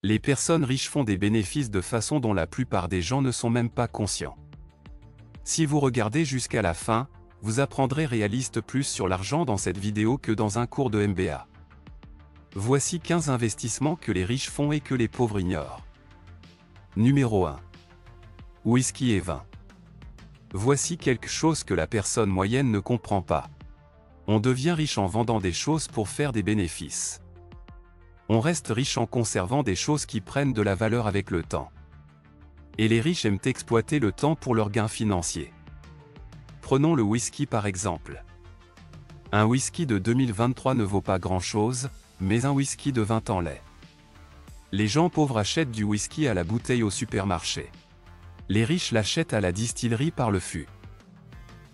Les personnes riches font des bénéfices de façon dont la plupart des gens ne sont même pas conscients. Si vous regardez jusqu'à la fin, vous apprendrez réaliste plus sur l'argent dans cette vidéo que dans un cours de MBA. Voici 15 investissements que les riches font et que les pauvres ignorent. Numéro 1. Whisky et vin. Voici quelque chose que la personne moyenne ne comprend pas. On devient riche en vendant des choses pour faire des bénéfices. On reste riche en conservant des choses qui prennent de la valeur avec le temps. Et les riches aiment exploiter le temps pour leurs gains financiers. Prenons le whisky par exemple. Un whisky de 2023 ne vaut pas grand-chose, mais un whisky de 20 ans l'est. Les gens pauvres achètent du whisky à la bouteille au supermarché. Les riches l'achètent à la distillerie par le fût.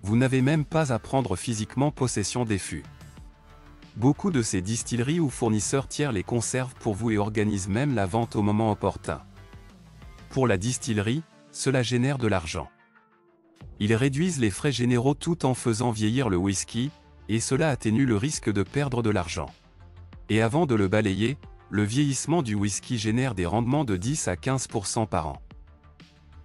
Vous n'avez même pas à prendre physiquement possession des fûts. Beaucoup de ces distilleries ou fournisseurs tiers les conservent pour vous et organisent même la vente au moment opportun. Pour la distillerie, cela génère de l'argent. Ils réduisent les frais généraux tout en faisant vieillir le whisky, et cela atténue le risque de perdre de l'argent. Et avant de le balayer, le vieillissement du whisky génère des rendements de 10 à 15% par an.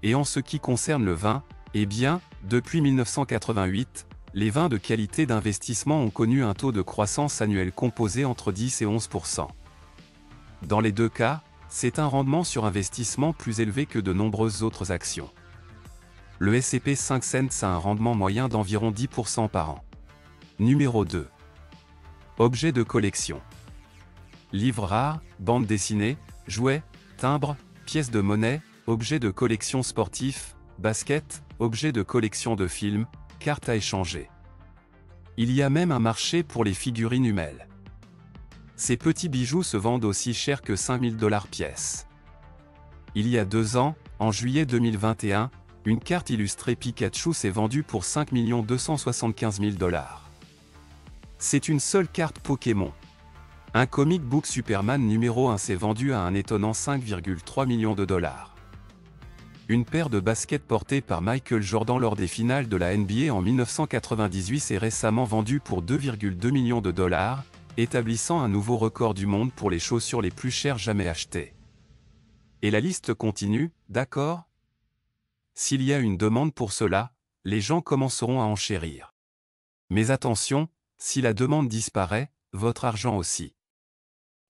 Et en ce qui concerne le vin, eh bien, depuis 1988, les vins de qualité d'investissement ont connu un taux de croissance annuel composé entre 10 et 11%. Dans les deux cas, c'est un rendement sur investissement plus élevé que de nombreuses autres actions. Le S&P 500 a un rendement moyen d'environ 10% par an. Numéro 2. Objets de collection. Livres rares, bandes dessinées, jouets, timbres, pièces de monnaie, objets de collection sportifs, baskets, objets de collection de films, cartes à échanger. Il y a même un marché pour les figurines humaines. Ces petits bijoux se vendent aussi cher que 5 000 $ pièce. Il y a 2 ans, en juillet 2021, une carte illustrée Pikachu s'est vendue pour 5 275 000 $. C'est une seule carte Pokémon. Un comic book Superman numéro 1 s'est vendu à un étonnant 5,3 millions de $. Une paire de baskets portée par Michael Jordan lors des finales de la NBA en 1998 s'est récemment vendue pour 2,2 millions de $, établissant un nouveau record du monde pour les chaussures les plus chères jamais achetées. Et la liste continue, d'accord? S'il y a une demande pour cela, les gens commenceront à enchérir. Mais attention, si la demande disparaît, votre argent aussi.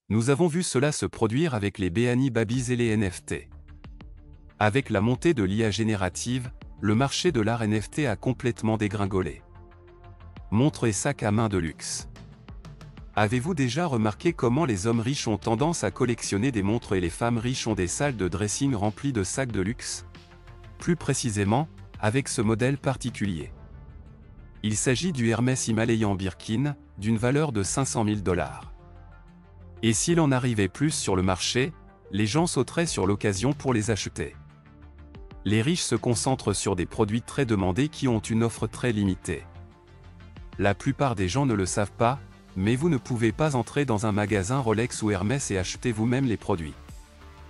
Nous avons vu cela se produire avec les Beanie Babies et les NFT. Avec la montée de l'IA générative, le marché de l'art NFT a complètement dégringolé. Montres et sacs à main de luxe. Avez-vous déjà remarqué comment les hommes riches ont tendance à collectionner des montres et les femmes riches ont des salles de dressing remplies de sacs de luxe? Plus précisément, avec ce modèle particulier. Il s'agit du Hermès Himalayan Birkin, d'une valeur de 500 000 $. Et s'il en arrivait plus sur le marché, les gens sauteraient sur l'occasion pour les acheter. Les riches se concentrent sur des produits très demandés qui ont une offre très limitée. La plupart des gens ne le savent pas, mais vous ne pouvez pas entrer dans un magasin Rolex ou Hermès et acheter vous-même les produits.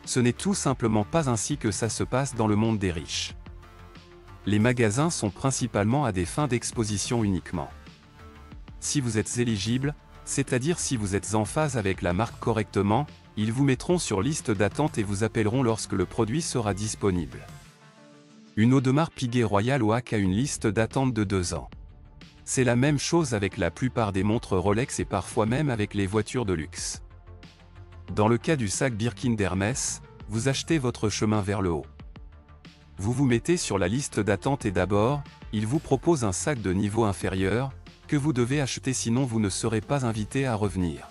Ce n'est tout simplement pas ainsi que ça se passe dans le monde des riches. Les magasins sont principalement à des fins d'exposition uniquement. Si vous êtes éligible, c'est-à-dire si vous êtes en phase avec la marque correctement, ils vous mettront sur liste d'attente et vous appelleront lorsque le produit sera disponible. Une Audemars Piguet Royal Oak a une liste d'attente de 2 ans. C'est la même chose avec la plupart des montres Rolex et parfois même avec les voitures de luxe. Dans le cas du sac Birkin d'Hermès, vous achetez votre chemin vers le haut. Vous vous mettez sur la liste d'attente et d'abord, ils vous proposent un sac de niveau inférieur, que vous devez acheter sinon vous ne serez pas invité à revenir.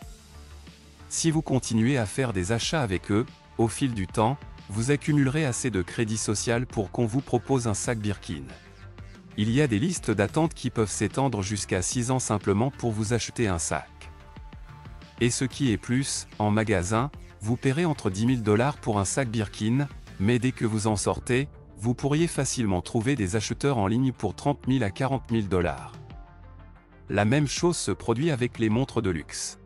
Si vous continuez à faire des achats avec eux, au fil du temps, vous accumulerez assez de crédit social pour qu'on vous propose un sac Birkin. Il y a des listes d'attente qui peuvent s'étendre jusqu'à 6 ans simplement pour vous acheter un sac. Et ce qui est plus, en magasin, vous paierez entre 10 000 $ pour un sac Birkin, mais dès que vous en sortez, vous pourriez facilement trouver des acheteurs en ligne pour 30 000 à 40 000 $. La même chose se produit avec les montres de luxe.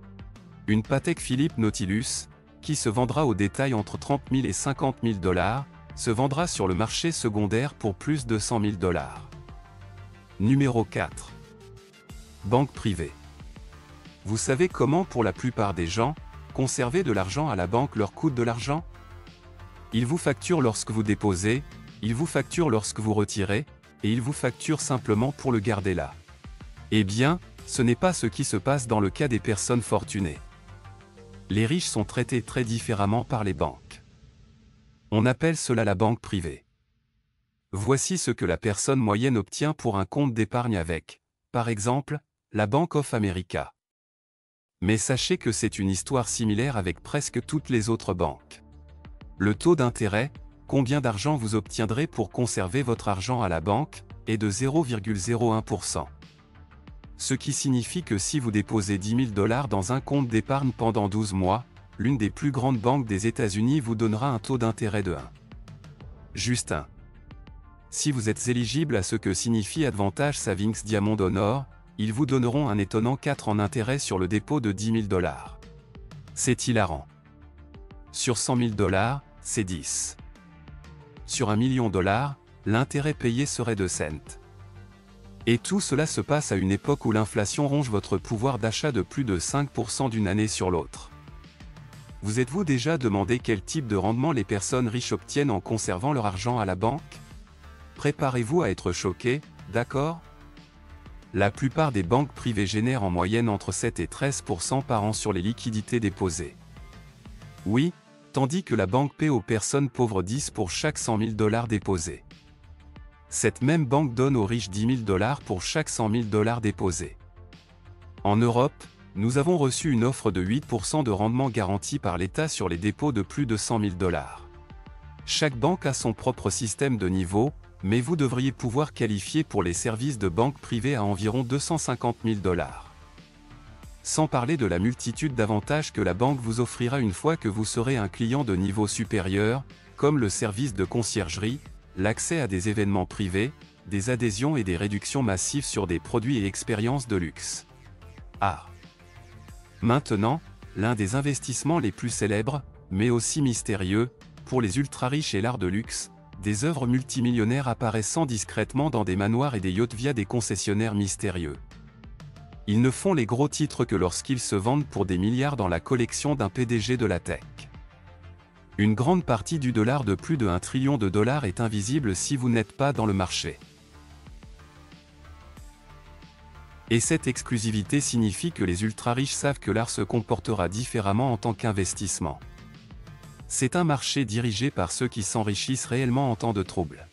Une Patek Philippe Nautilus, qui se vendra au détail entre 30 000 et 50 000 $, se vendra sur le marché secondaire pour plus de 100 000 $. Numéro 4. Banque privée. Vous savez comment pour la plupart des gens, conserver de l'argent à la banque leur coûte de l'argent? Ils vous facturent lorsque vous déposez, ils vous facturent lorsque vous retirez, et ils vous facturent simplement pour le garder là. Eh bien, ce n'est pas ce qui se passe dans le cas des personnes fortunées. Les riches sont traités très différemment par les banques. On appelle cela la banque privée. Voici ce que la personne moyenne obtient pour un compte d'épargne avec, par exemple, la Bank of America. Mais sachez que c'est une histoire similaire avec presque toutes les autres banques. Le taux d'intérêt, combien d'argent vous obtiendrez pour conserver votre argent à la banque, est de 0,01%. Ce qui signifie que si vous déposez 10 000 $ dans un compte d'épargne pendant 12 mois, l'une des plus grandes banques des États-Unis vous donnera un taux d'intérêt de 1. Juste 1. Si vous êtes éligible à ce que signifie Advantage Savings Diamond Honor, ils vous donneront un étonnant 4 en intérêt sur le dépôt de 10 000 $. C'est hilarant. Sur 100 000 $, c'est 10. Sur 1 million $, l'intérêt payé serait de cents. Et tout cela se passe à une époque où l'inflation ronge votre pouvoir d'achat de plus de 5% d'une année sur l'autre. Vous êtes-vous déjà demandé quel type de rendement les personnes riches obtiennent en conservant leur argent à la banque? Préparez-vous à être choqué, d'accord? La plupart des banques privées génèrent en moyenne entre 7 et 13% par an sur les liquidités déposées. Oui, tandis que la banque paie aux personnes pauvres 10 pour chaque 100 000 $ déposés. Cette même banque donne aux riches 10 000 $ pour chaque 100 000 $ déposés. En Europe, nous avons reçu une offre de 8% de rendement garanti par l'État sur les dépôts de plus de 100 000 $. Chaque banque a son propre système de niveau, mais vous devriez pouvoir qualifier pour les services de banque privée à environ 250 000 $. Sans parler de la multitude d'avantages que la banque vous offrira une fois que vous serez un client de niveau supérieur, comme le service de conciergerie, l'accès à des événements privés, des adhésions et des réductions massives sur des produits et expériences de luxe. Ah! Maintenant, l'un des investissements les plus célèbres, mais aussi mystérieux, pour les ultra-riches et l'art de luxe, des œuvres multimillionnaires apparaissant discrètement dans des manoirs et des yachts via des concessionnaires mystérieux. Ils ne font les gros titres que lorsqu'ils se vendent pour des milliards dans la collection d'un PDG de la tech. Une grande partie du dollar de plus de 1 trillion de dollars est invisible si vous n'êtes pas dans le marché. Et cette exclusivité signifie que les ultra-riches savent que l'art se comportera différemment en tant qu'investissement. C'est un marché dirigé par ceux qui s'enrichissent réellement en temps de trouble.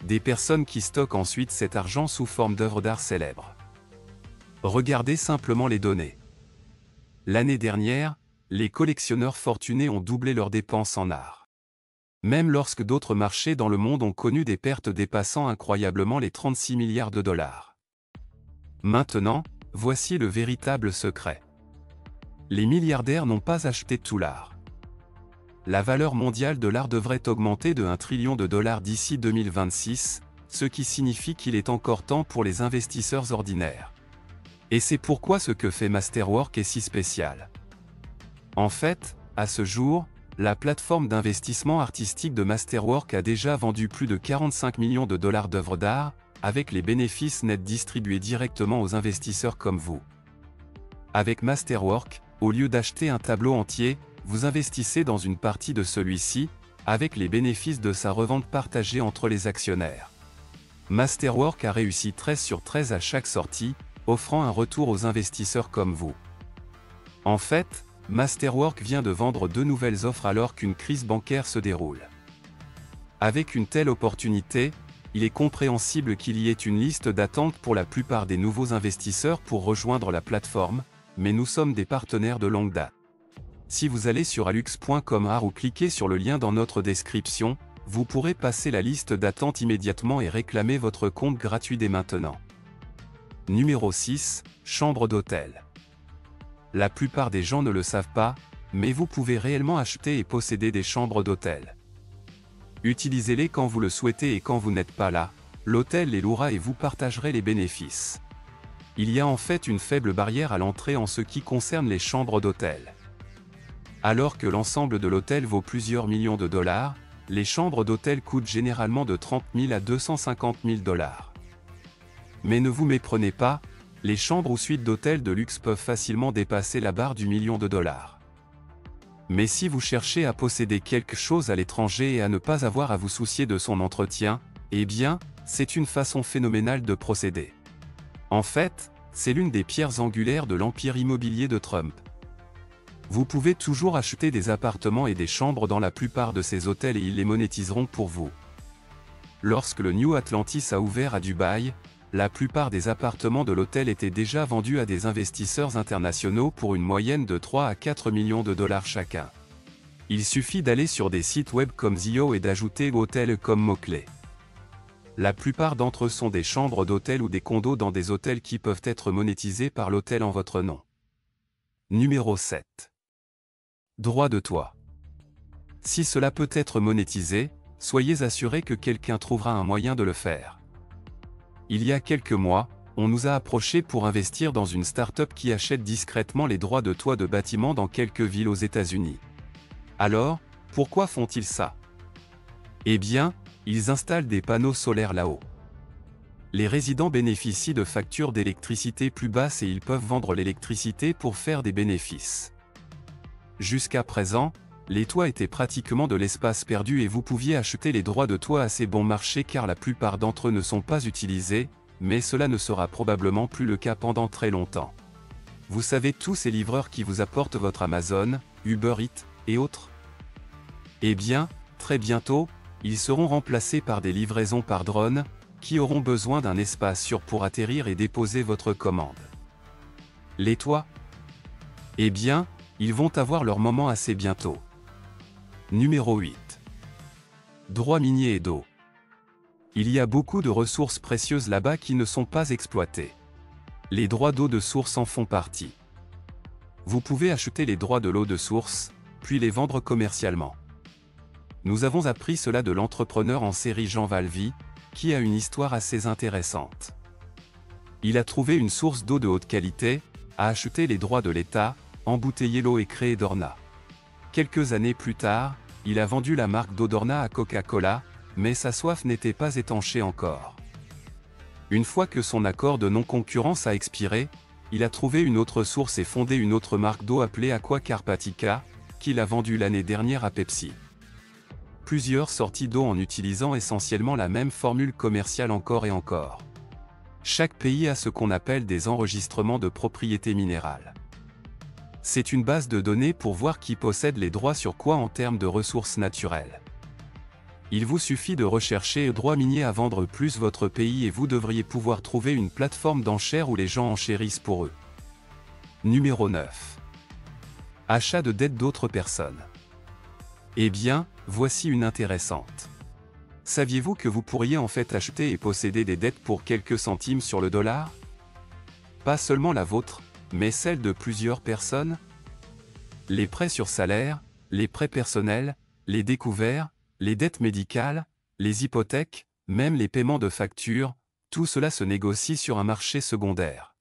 Des personnes qui stockent ensuite cet argent sous forme d'œuvres d'art célèbres. Regardez simplement les données. L'année dernière, les collectionneurs fortunés ont doublé leurs dépenses en art. Même lorsque d'autres marchés dans le monde ont connu des pertes dépassant incroyablement les 36 milliards de dollars. Maintenant, voici le véritable secret. Les milliardaires n'ont pas acheté tout l'art. La valeur mondiale de l'art devrait augmenter de 1 trillion de dollars d'ici 2026, ce qui signifie qu'il est encore temps pour les investisseurs ordinaires. Et c'est pourquoi ce que fait Masterwork est si spécial. En fait, à ce jour, la plateforme d'investissement artistique de Masterwork a déjà vendu plus de 45 millions de dollars d'œuvres d'art, avec les bénéfices nets distribués directement aux investisseurs comme vous. Avec Masterwork, au lieu d'acheter un tableau entier, vous investissez dans une partie de celui-ci, avec les bénéfices de sa revente partagée entre les actionnaires. Masterwork a réussi 13 sur 13 à chaque sortie, offrant un retour aux investisseurs comme vous. En fait, Masterwork vient de vendre 2 nouvelles offres alors qu'une crise bancaire se déroule. Avec une telle opportunité, il est compréhensible qu'il y ait une liste d'attente pour la plupart des nouveaux investisseurs pour rejoindre la plateforme, mais nous sommes des partenaires de longue date. Si vous allez sur alux.com ou cliquez sur le lien dans notre description, vous pourrez passer la liste d'attente immédiatement et réclamer votre compte gratuit dès maintenant. Numéro 6, chambre d'hôtel. La plupart des gens ne le savent pas, mais vous pouvez réellement acheter et posséder des chambres d'hôtel. Utilisez-les quand vous le souhaitez et quand vous n'êtes pas là, l'hôtel les louera et vous partagerez les bénéfices. Il y a en fait une faible barrière à l'entrée en ce qui concerne les chambres d'hôtel. Alors que l'ensemble de l'hôtel vaut plusieurs millions de dollars, les chambres d'hôtel coûtent généralement de 30 000 à 250 000 dollars. Mais ne vous méprenez pas, les chambres ou suites d'hôtels de luxe peuvent facilement dépasser la barre du million de dollars. Mais si vous cherchez à posséder quelque chose à l'étranger et à ne pas avoir à vous soucier de son entretien, eh bien, c'est une façon phénoménale de procéder. En fait, c'est l'une des pierres angulaires de l'empire immobilier de Trump. Vous pouvez toujours acheter des appartements et des chambres dans la plupart de ces hôtels et ils les monétiseront pour vous. Lorsque le New Atlantis a ouvert à Dubaï, la plupart des appartements de l'hôtel étaient déjà vendus à des investisseurs internationaux pour une moyenne de 3 à 4 millions de dollars chacun. Il suffit d'aller sur des sites web comme Zillow et d'ajouter hôtel comme mot-clé. La plupart d'entre eux sont des chambres d'hôtel ou des condos dans des hôtels qui peuvent être monétisés par l'hôtel en votre nom. Numéro 7. Droit de toit. Si cela peut être monétisé, soyez assurés que quelqu'un trouvera un moyen de le faire. Il y a quelques mois, on nous a approchés pour investir dans une start-up qui achète discrètement les droits de toit de bâtiments dans quelques villes aux États-Unis. Alors, pourquoi font-ils ça? Eh bien, ils installent des panneaux solaires là-haut. Les résidents bénéficient de factures d'électricité plus basses et ils peuvent vendre l'électricité pour faire des bénéfices. Jusqu'à présent, les toits étaient pratiquement de l'espace perdu et vous pouviez acheter les droits de toit assez bon marché car la plupart d'entre eux ne sont pas utilisés, mais cela ne sera probablement plus le cas pendant très longtemps. Vous savez tous ces livreurs qui vous apportent votre Amazon, Uber Eats et autres? Eh bien, très bientôt, ils seront remplacés par des livraisons par drone, qui auront besoin d'un espace sûr pour atterrir et déposer votre commande. Les toits? Eh bien, ils vont avoir leur moment assez bientôt. Numéro 8. Droits miniers et d'eau. Il y a beaucoup de ressources précieuses là-bas qui ne sont pas exploitées. Les droits d'eau de source en font partie. Vous pouvez acheter les droits de l'eau de source, puis les vendre commercialement. Nous avons appris cela de l'entrepreneur en série Jean Valvy, qui a une histoire assez intéressante. Il a trouvé une source d'eau de haute qualité, a acheté les droits de l'État, embouteillé l'eau et créé Dorna. Quelques années plus tard, il a vendu la marque d'eau Dorna à Coca-Cola, mais sa soif n'était pas étanchée encore. Une fois que son accord de non-concurrence a expiré, il a trouvé une autre source et fondé une autre marque d'eau appelée Aqua Carpatica, qu'il a vendue l'année dernière à Pepsi. Plusieurs sorties d'eau en utilisant essentiellement la même formule commerciale encore et encore. Chaque pays a ce qu'on appelle des enregistrements de propriété minérale. C'est une base de données pour voir qui possède les droits sur quoi en termes de ressources naturelles. Il vous suffit de rechercher droits miniers à vendre plus votre pays et vous devriez pouvoir trouver une plateforme d'enchères où les gens enchérissent pour eux. Numéro 9. Achat de dettes d'autres personnes. Eh bien, voici une intéressante. Saviez-vous que vous pourriez en fait acheter et posséder des dettes pour quelques centimes sur le dollar? Pas seulement la vôtre, mais celle de plusieurs personnes? Les prêts sur salaire, les prêts personnels, les découverts, les dettes médicales, les hypothèques, même les paiements de factures, tout cela se négocie sur un marché secondaire.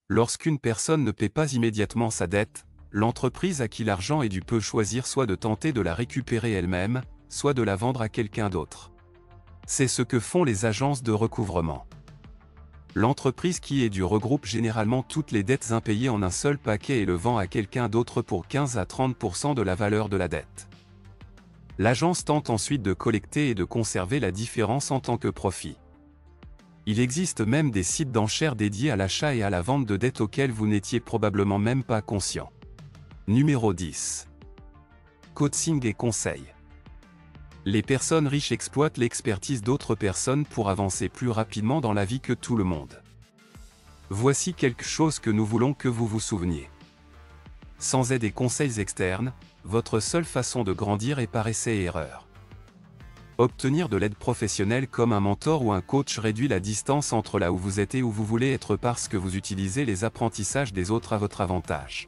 Lorsqu'une personne ne paie pas immédiatement sa dette, l'entreprise à qui l'argent est dû peut choisir soit de tenter de la récupérer elle-même, soit de la vendre à quelqu'un d'autre. C'est ce que font les agences de recouvrement. L'entreprise qui est due regroupe généralement toutes les dettes impayées en un seul paquet et le vend à quelqu'un d'autre pour 15 à 30% de la valeur de la dette. L'agence tente ensuite de collecter et de conserver la différence en tant que profit. Il existe même des sites d'enchères dédiés à l'achat et à la vente de dettes auxquelles vous n'étiez probablement même pas conscient. Numéro 10. Coaching et conseil. Les personnes riches exploitent l'expertise d'autres personnes pour avancer plus rapidement dans la vie que tout le monde. Voici quelque chose que nous voulons que vous vous souveniez. Sans aide et conseils externes, votre seule façon de grandir est par essai et erreur. Obtenir de l'aide professionnelle comme un mentor ou un coach réduit la distance entre là où vous êtes et où vous voulez être parce que vous utilisez les apprentissages des autres à votre avantage.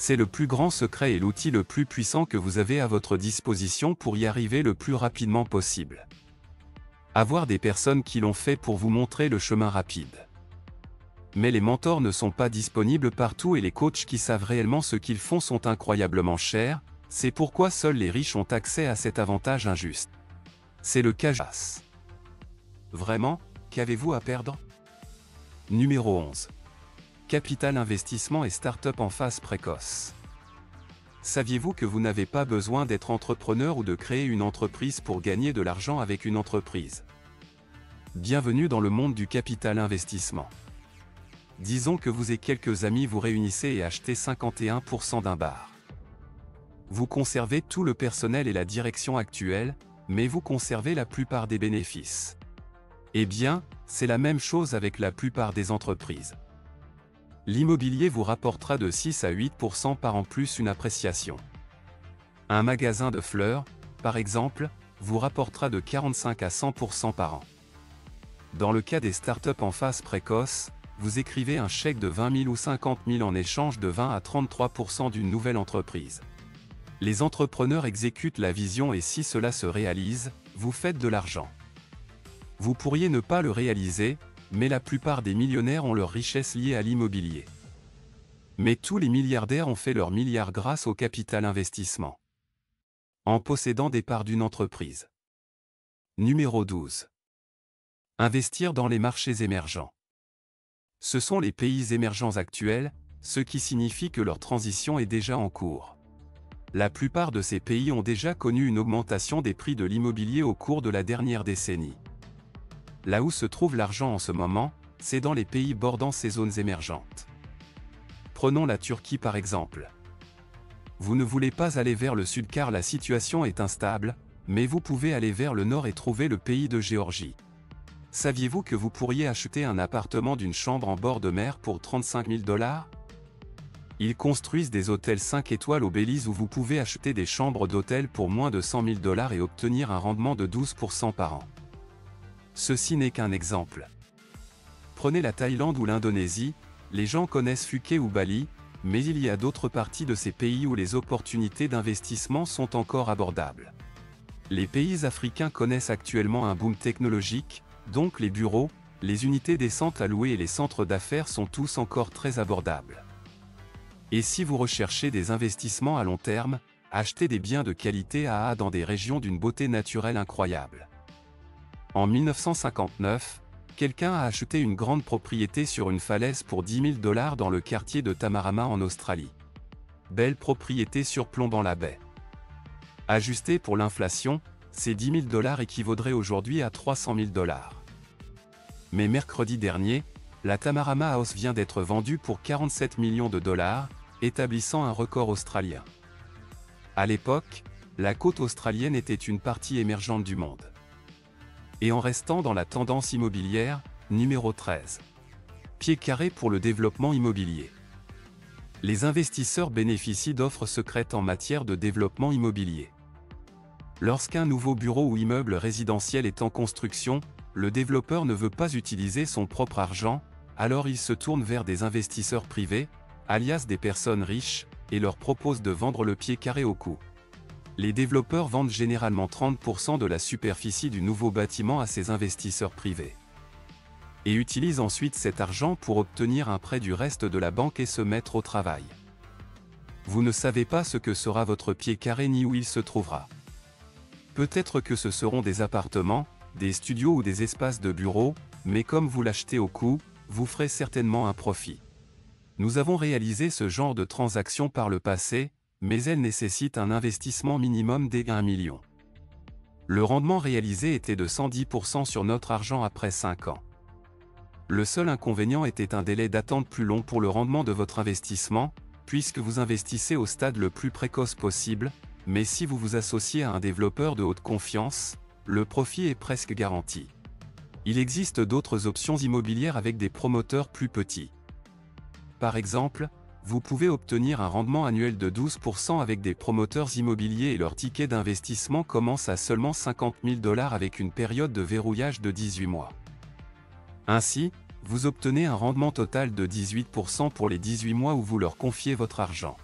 C'est le plus grand secret et l'outil le plus puissant que vous avez à votre disposition pour y arriver le plus rapidement possible. Avoir des personnes qui l'ont fait pour vous montrer le chemin rapide. Mais les mentors ne sont pas disponibles partout et les coachs qui savent réellement ce qu'ils font sont incroyablement chers, c'est pourquoi seuls les riches ont accès à cet avantage injuste. C'est le cas. Vraiment, qu'avez-vous à perdre? Numéro 11. Capital investissement et start-up en phase précoce. Saviez-vous que vous n'avez pas besoin d'être entrepreneur ou de créer une entreprise pour gagner de l'argent avec une entreprise? Bienvenue dans le monde du capital investissement. Disons que vous et quelques amis vous réunissez et achetez 51% d'un bar. Vous conservez tout le personnel et la direction actuelle, mais vous conservez la plupart des bénéfices. Eh bien, c'est la même chose avec la plupart des entreprises. L'immobilier vous rapportera de 6 à 8% par an plus une appréciation. Un magasin de fleurs, par exemple, vous rapportera de 45 à 100% par an. Dans le cas des startups en phase précoce, vous écrivez un chèque de 20 000 ou 50 000 en échange de 20 à 33% d'une nouvelle entreprise. Les entrepreneurs exécutent la vision et si cela se réalise, vous faites de l'argent. Vous pourriez ne pas le réaliser, mais la plupart des millionnaires ont leur richesse liée à l'immobilier. Mais tous les milliardaires ont fait leurs milliards grâce au capital investissement. En possédant des parts d'une entreprise. Numéro 12. Investir dans les marchés émergents. Ce sont les pays émergents actuels, ce qui signifie que leur transition est déjà en cours. La plupart de ces pays ont déjà connu une augmentation des prix de l'immobilier au cours de la dernière décennie. Là où se trouve l'argent en ce moment, c'est dans les pays bordant ces zones émergentes. Prenons la Turquie par exemple. Vous ne voulez pas aller vers le sud car la situation est instable, mais vous pouvez aller vers le nord et trouver le pays de Géorgie. Saviez-vous que vous pourriez acheter un appartement d'une chambre en bord de mer pour 35 000 $? Ils construisent des hôtels 5 étoiles au Belize où vous pouvez acheter des chambres d'hôtel pour moins de 100 000 $ et obtenir un rendement de 12% par an. Ceci n'est qu'un exemple. Prenez la Thaïlande ou l'Indonésie, les gens connaissent Phuket ou Bali, mais il y a d'autres parties de ces pays où les opportunités d'investissement sont encore abordables. Les pays africains connaissent actuellement un boom technologique, donc les bureaux, les unités décentes à louer et les centres d'affaires sont tous encore très abordables. Et si vous recherchez des investissements à long terme, achetez des biens de qualité AA dans des régions d'une beauté naturelle incroyable. En 1959, quelqu'un a acheté une grande propriété sur une falaise pour 10 000 $ dans le quartier de Tamarama en Australie. Belle propriété surplombant la baie. Ajusté pour l'inflation, ces 10 000 $ équivaudraient aujourd'hui à 300 000 $. Mais mercredi dernier, la Tamarama House vient d'être vendue pour 47 millions de $, établissant un record australien. À l'époque, la côte australienne était une partie émergente du monde. Et en restant dans la tendance immobilière, numéro 13. Pied carré pour le développement immobilier. Les investisseurs bénéficient d'offres secrètes en matière de développement immobilier. Lorsqu'un nouveau bureau ou immeuble résidentiel est en construction, le développeur ne veut pas utiliser son propre argent, alors il se tourne vers des investisseurs privés, alias des personnes riches, et leur propose de vendre le pied carré au coût. Les développeurs vendent généralement 30% de la superficie du nouveau bâtiment à ces investisseurs privés. Et utilisent ensuite cet argent pour obtenir un prêt du reste de la banque et se mettre au travail. Vous ne savez pas ce que sera votre pied carré ni où il se trouvera. Peut-être que ce seront des appartements, des studios ou des espaces de bureaux, mais comme vous l'achetez au coût, vous ferez certainement un profit. Nous avons réalisé ce genre de transaction par le passé, mais elle nécessite un investissement minimum d'1 million. Le rendement réalisé était de 110% sur notre argent après 5 ans. Le seul inconvénient était un délai d'attente plus long pour le rendement de votre investissement, puisque vous investissez au stade le plus précoce possible, mais si vous vous associez à un développeur de haute confiance, le profit est presque garanti. Il existe d'autres options immobilières avec des promoteurs plus petits. Par exemple, vous pouvez obtenir un rendement annuel de 12% avec des promoteurs immobiliers et leur ticket d'investissement commence à seulement 50 000 $ avec une période de verrouillage de 18 mois. Ainsi, vous obtenez un rendement total de 18% pour les 18 mois où vous leur confiez votre argent.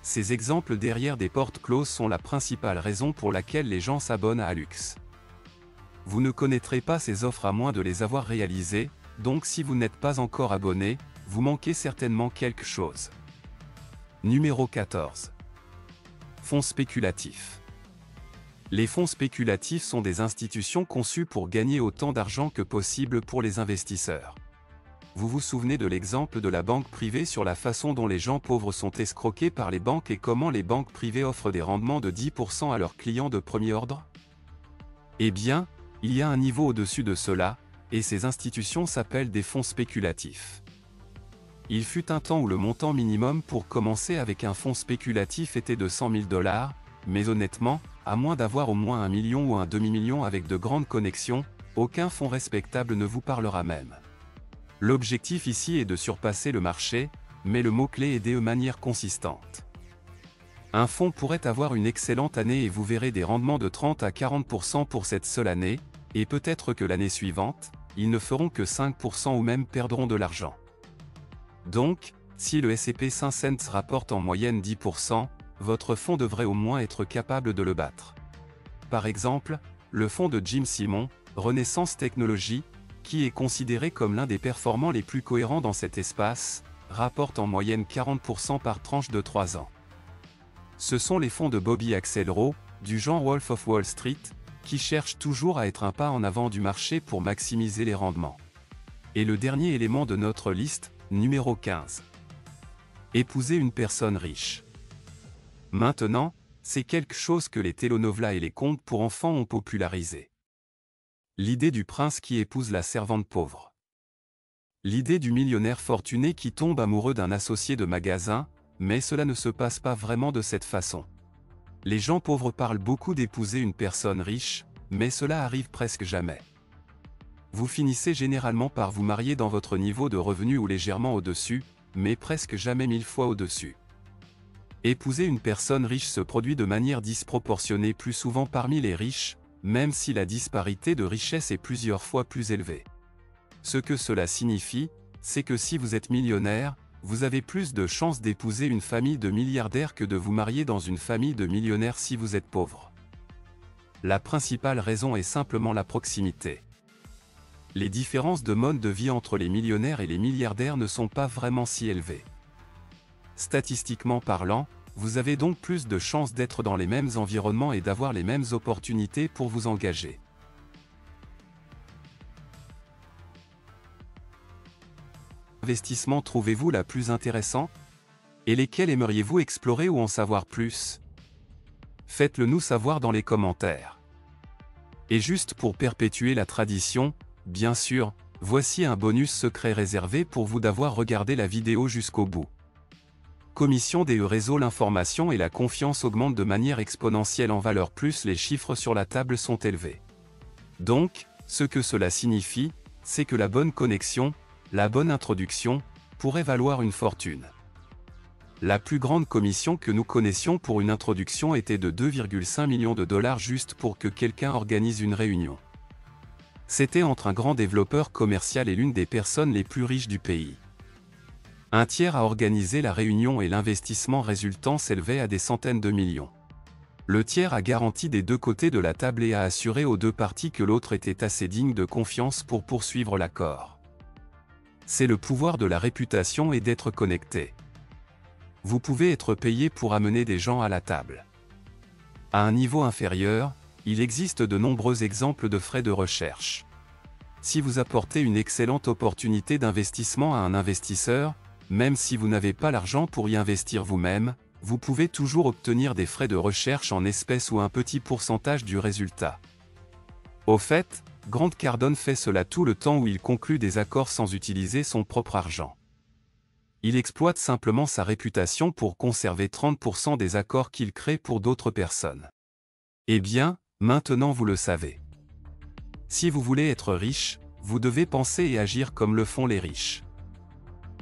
Ces exemples derrière des portes closes sont la principale raison pour laquelle les gens s'abonnent à Alux. Vous ne connaîtrez pas ces offres à moins de les avoir réalisées, donc si vous n'êtes pas encore abonné, vous manquez certainement quelque chose. Numéro 14. Fonds spéculatifs. Les fonds spéculatifs sont des institutions conçues pour gagner autant d'argent que possible pour les investisseurs. vous vous souvenez de l'exemple de la banque privée sur la façon dont les gens pauvres sont escroqués par les banques et comment les banques privées offrent des rendements de 10% à leurs clients de premier ordre? Eh bien, il y a un niveau au-dessus de cela, et ces institutions s'appellent des fonds spéculatifs. Il fut un temps où le montant minimum pour commencer avec un fonds spéculatif était de 100 000 $, mais honnêtement, à moins d'avoir au moins 1 million ou un demi-million avec de grandes connexions, aucun fonds respectable ne vous parlera même. L'objectif ici est de surpasser le marché, mais le mot-clé est de manière consistante. Un fonds pourrait avoir une excellente année et vous verrez des rendements de 30 à 40% pour cette seule année, et peut-être que l'année suivante, ils ne feront que 5% ou même perdront de l'argent. Donc, si le S&P 500 rapporte en moyenne 10%, votre fonds devrait au moins être capable de le battre. Par exemple, le fonds de Jim Simon, Renaissance Technologies, qui est considéré comme l'un des performants les plus cohérents dans cet espace, rapporte en moyenne 40% par tranche de 3 ans. Ce sont les fonds de Bobby Axelrod, du genre Wolf of Wall Street, qui cherchent toujours à être un pas en avant du marché pour maximiser les rendements. Et le dernier élément de notre liste, numéro 15. Épouser une personne riche. Maintenant, c'est quelque chose que les telenovelas et les contes pour enfants ont popularisé. L'idée du prince qui épouse la servante pauvre. L'idée du millionnaire fortuné qui tombe amoureux d'un associé de magasin, mais cela ne se passe pas vraiment de cette façon. Les gens pauvres parlent beaucoup d'épouser une personne riche, mais cela arrive presque jamais. Vous finissez généralement par vous marier dans votre niveau de revenu ou légèrement au-dessus, mais presque jamais 1000 fois au-dessus. Épouser une personne riche se produit de manière disproportionnée plus souvent parmi les riches, même si la disparité de richesse est plusieurs fois plus élevée. Ce que cela signifie, c'est que si vous êtes millionnaire, vous avez plus de chances d'épouser une famille de milliardaires que de vous marier dans une famille de millionnaires si vous êtes pauvre. La principale raison est simplement la proximité. Les différences de mode de vie entre les millionnaires et les milliardaires ne sont pas vraiment si élevées. Statistiquement parlant, vous avez donc plus de chances d'être dans les mêmes environnements et d'avoir les mêmes opportunités pour vous engager. Investissement trouvez-vous la plus intéressante? Et lesquels aimeriez-vous explorer ou en savoir plus? Faites-le nous savoir dans les commentaires. Et juste pour perpétuer la tradition, bien sûr, voici un bonus secret réservé pour vous d'avoir regardé la vidéo jusqu'au bout. Commission des réseaux, l'information et la confiance augmentent de manière exponentielle en valeur plus les chiffres sur la table sont élevés. Donc, ce que cela signifie, c'est que la bonne connexion, la bonne introduction, pourrait valoir une fortune. La plus grande commission que nous connaissions pour une introduction était de 2,5 millions de $ juste pour que quelqu'un organise une réunion. C'était entre un grand développeur commercial et l'une des personnes les plus riches du pays. Un tiers a organisé la réunion et l'investissement résultant s'élevait à des centaines de millions. Le tiers a garanti des deux côtés de la table et a assuré aux deux parties que l'autre était assez digne de confiance pour poursuivre l'accord. C'est le pouvoir de la réputation et d'être connecté. Vous pouvez être payé pour amener des gens à la table. À un niveau inférieur, il existe de nombreux exemples de frais de recherche. Si vous apportez une excellente opportunité d'investissement à un investisseur, même si vous n'avez pas l'argent pour y investir vous-même, vous pouvez toujours obtenir des frais de recherche en espèces ou un petit pourcentage du résultat. Au fait, Grant Cardone fait cela tout le temps où il conclut des accords sans utiliser son propre argent. Il exploite simplement sa réputation pour conserver 30% des accords qu'il crée pour d'autres personnes. Eh bien, maintenant vous le savez. Si vous voulez être riche, vous devez penser et agir comme le font les riches.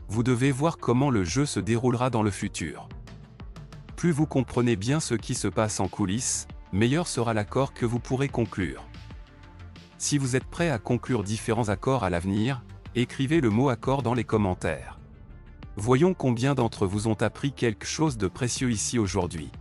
Vous devez voir comment le jeu se déroulera dans le futur. Plus vous comprenez bien ce qui se passe en coulisses, meilleur sera l'accord que vous pourrez conclure. Si vous êtes prêt à conclure différents accords à l'avenir, écrivez le mot accord dans les commentaires. Voyons combien d'entre vous ont appris quelque chose de précieux ici aujourd'hui.